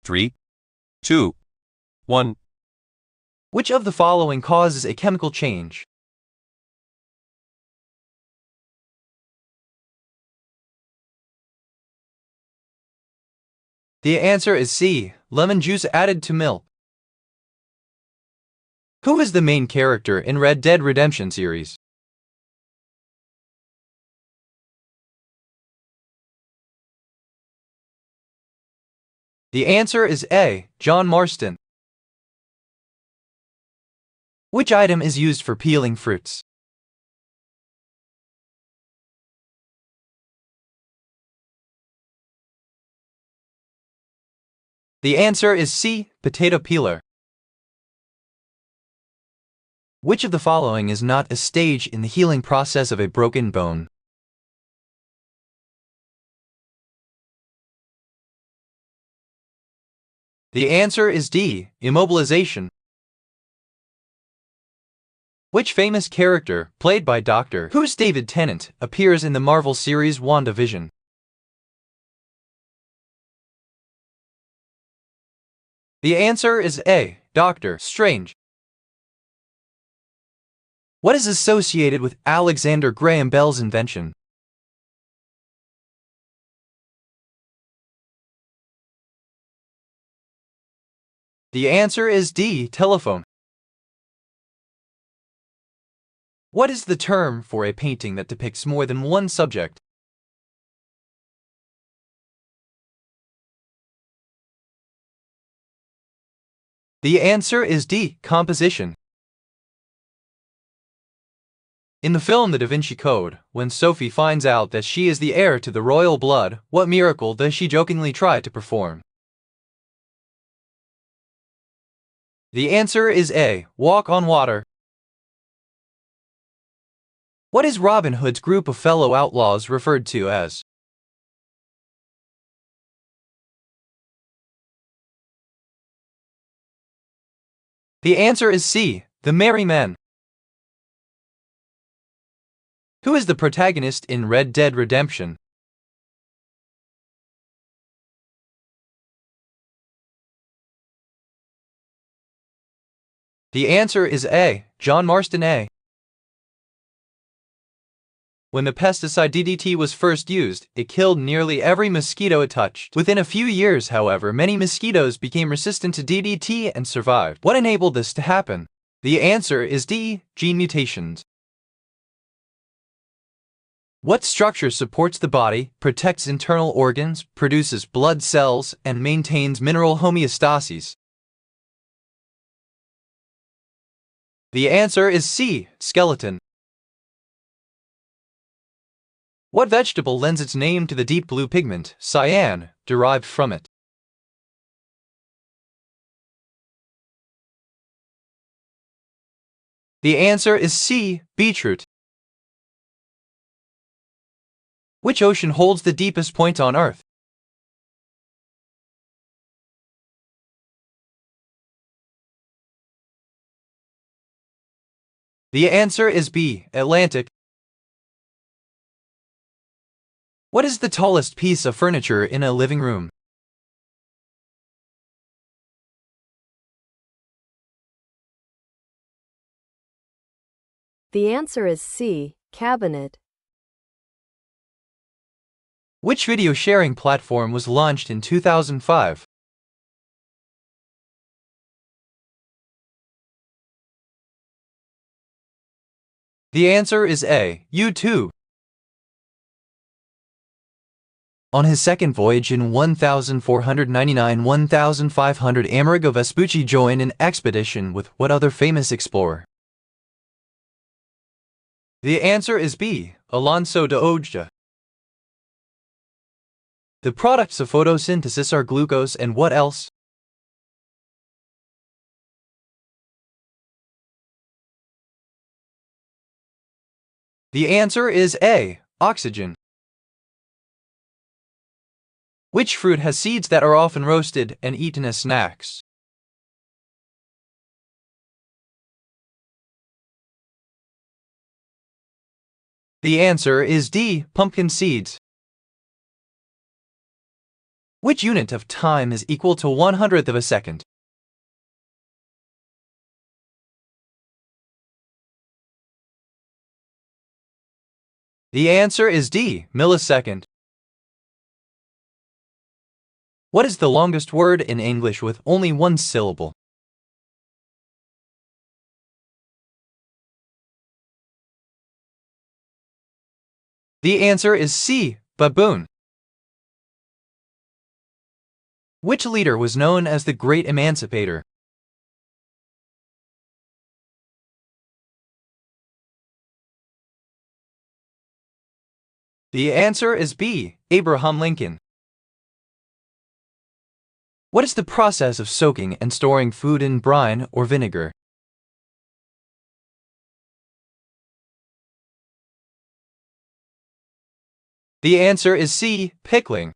3, 2, 1. Which of the following causes a chemical change? The answer is C. Lemon juice added to milk. Who is the main character in Red Dead Redemption series? The answer is A. John Marston. Which item is used for peeling fruits? The answer is C. Potato peeler. Which of the following is not a stage in the healing process of a broken bone? The answer is D. Immobilization. Which famous character, played by Doctor Who's David Tennant, appears in the Marvel series WandaVision? The answer is A. Doctor Strange. What is associated with Alexander Graham Bell's invention? The answer is D. Telephone. What is the term for a painting that depicts more than one subject? The answer is D. Composition. In the film The Da Vinci Code, when Sophie finds out that she is the heir to the royal blood, what miracle does she jokingly try to perform? The answer is A. Walk on water. What is Robin Hood's group of fellow outlaws referred to as? The answer is C. The Merry Men. Who is the protagonist in Red Dead Redemption? The answer is A. John Marston. A. When the pesticide DDT was first used, it killed nearly every mosquito it touched. Within a few years, however, many mosquitoes became resistant to DDT and survived. What enabled this to happen? The answer is D. Gene mutations. What structure supports the body, protects internal organs, produces blood cells, and maintains mineral homeostasis? The answer is C. Skeleton. What vegetable lends its name to the deep blue pigment, cyan, derived from it? The answer is C. Beetroot. Which ocean holds the deepest point on Earth? The answer is B. Atlantic. What is the tallest piece of furniture in a living room? The answer is C. Cabinet. Which video sharing platform was launched in 2005? The answer is A. YouTube. On his second voyage in 1499-1500, Amerigo Vespucci joined an expedition with what other famous explorer? The answer is B. Alonso de Ojeda. The products of photosynthesis are glucose and what else? The answer is A. Oxygen. Which fruit has seeds that are often roasted and eaten as snacks? The answer is D. Pumpkin seeds. Which unit of time is equal to 1/100th of a second? The answer is D, millisecond. What is the longest word in English with only one syllable? The answer is C, baboon. Which leader was known as the Great Emancipator? The answer is B, Abraham Lincoln. What is the process of soaking and storing food in brine or vinegar? The answer is C, pickling.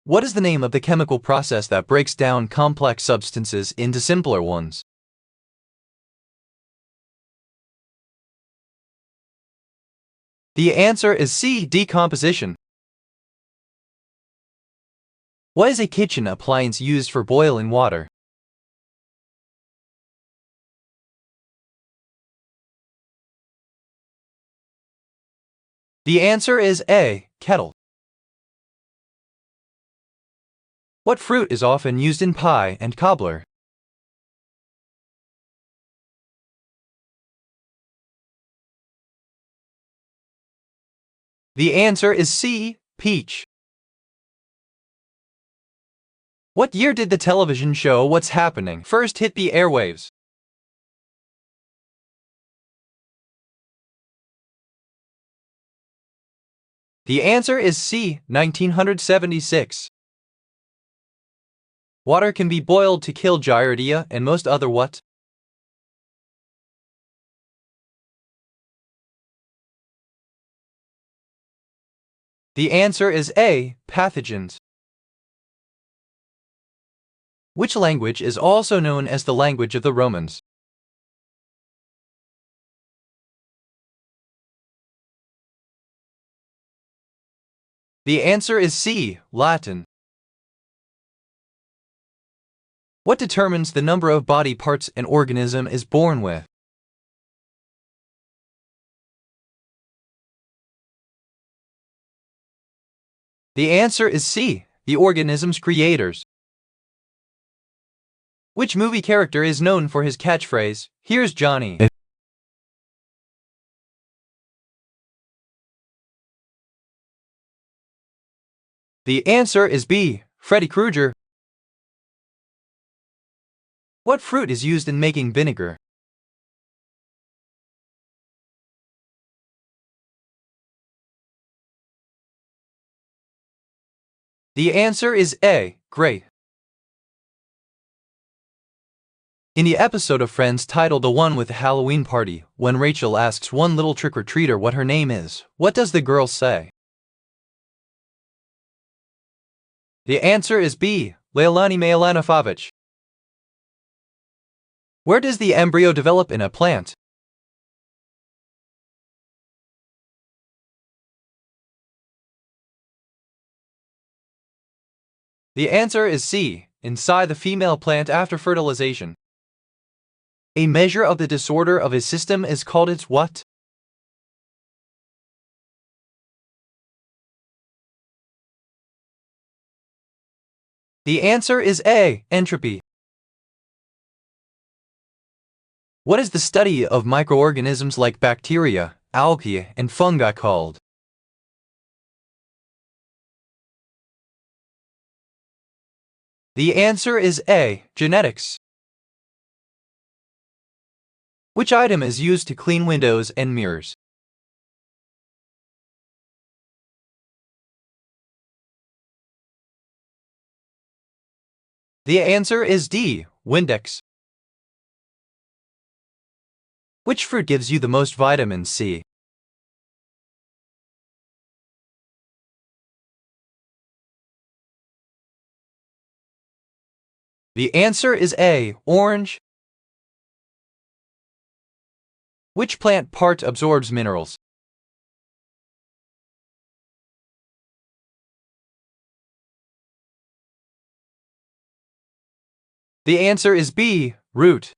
What is the name of the chemical process that breaks down complex substances into simpler ones? The answer is C, decomposition. What is a kitchen appliance used for boiling water? The answer is A, kettle. What fruit is often used in pie and cobbler? The answer is C, peach. What year did the television show What's Happening first hit the airwaves? The answer is C, 1976. Water can be boiled to kill giardia and most other what? The answer is A, pathogens. Which language is also known as the language of the Romans? The answer is C, Latin. What determines the number of body parts an organism is born with? The answer is C, the organism's creators. Which movie character is known for his catchphrase, "Here's Johnny"? The answer is B, Freddy Krueger. What fruit is used in making vinegar? The answer is A, grape. In the episode of Friends titled The One with the Halloween Party, when Rachel asks one little trick-or-treater what her name is, what does the girl say? The answer is B, Leilani Milanofovich. Where does the embryo develop in a plant? The answer is C, inside the female plant after fertilization. A measure of the disorder of a system is called its what? The answer is A, entropy. What is the study of microorganisms like bacteria, algae, and fungi called? The answer is A, genetics. Which item is used to clean windows and mirrors? The answer is D, Windex. Which fruit gives you the most vitamin C? The answer is A, orange. Which plant part absorbs minerals? The answer is B. Root.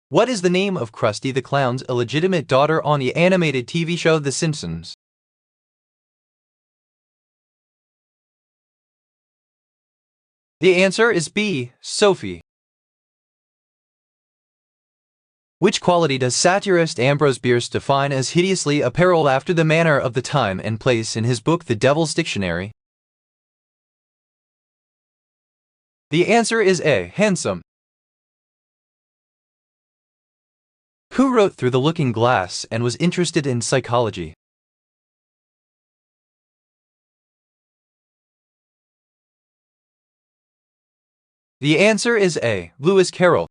What is the name of Krusty the Clown's illegitimate daughter on the animated TV show The Simpsons? The answer is B. Sophie. Which quality does satirist Ambrose Bierce define as hideously apparelled after the manner of the time and place in his book The Devil's Dictionary? The answer is A. Handsome. Who wrote Through the Looking Glass and was interested in psychology? The answer is A. Lewis Carroll.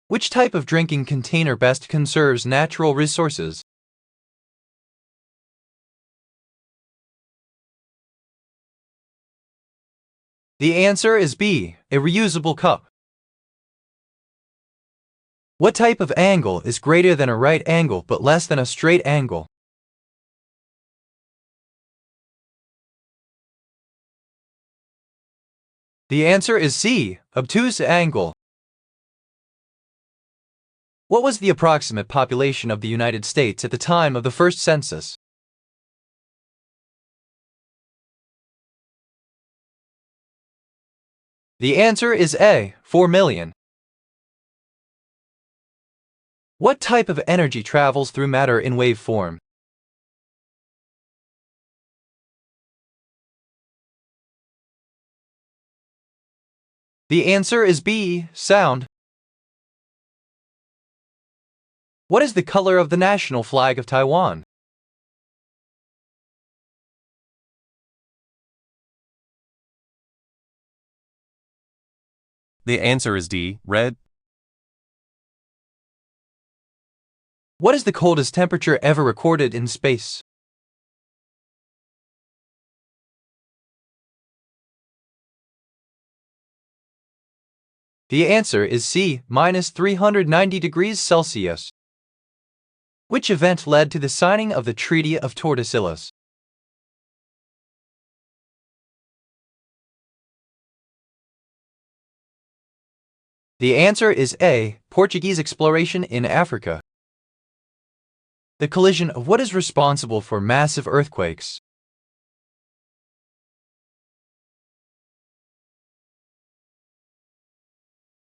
Which type of drinking container best conserves natural resources? The answer is B. A reusable cup. What type of angle is greater than a right angle but less than a straight angle? The answer is C. Obtuse angle. What was the approximate population of the United States at the time of the first census? The answer is A. 4 million. What type of energy travels through matter in wave form? The answer is B. Sound. What is the color of the national flag of Taiwan? The answer is D. Red. What is the coldest temperature ever recorded in space? The answer is C. -390 degrees Celsius. Which event led to the signing of the Treaty of Tordesillas? The answer is A. Portuguese exploration in Africa. The collision of what is responsible for massive earthquakes?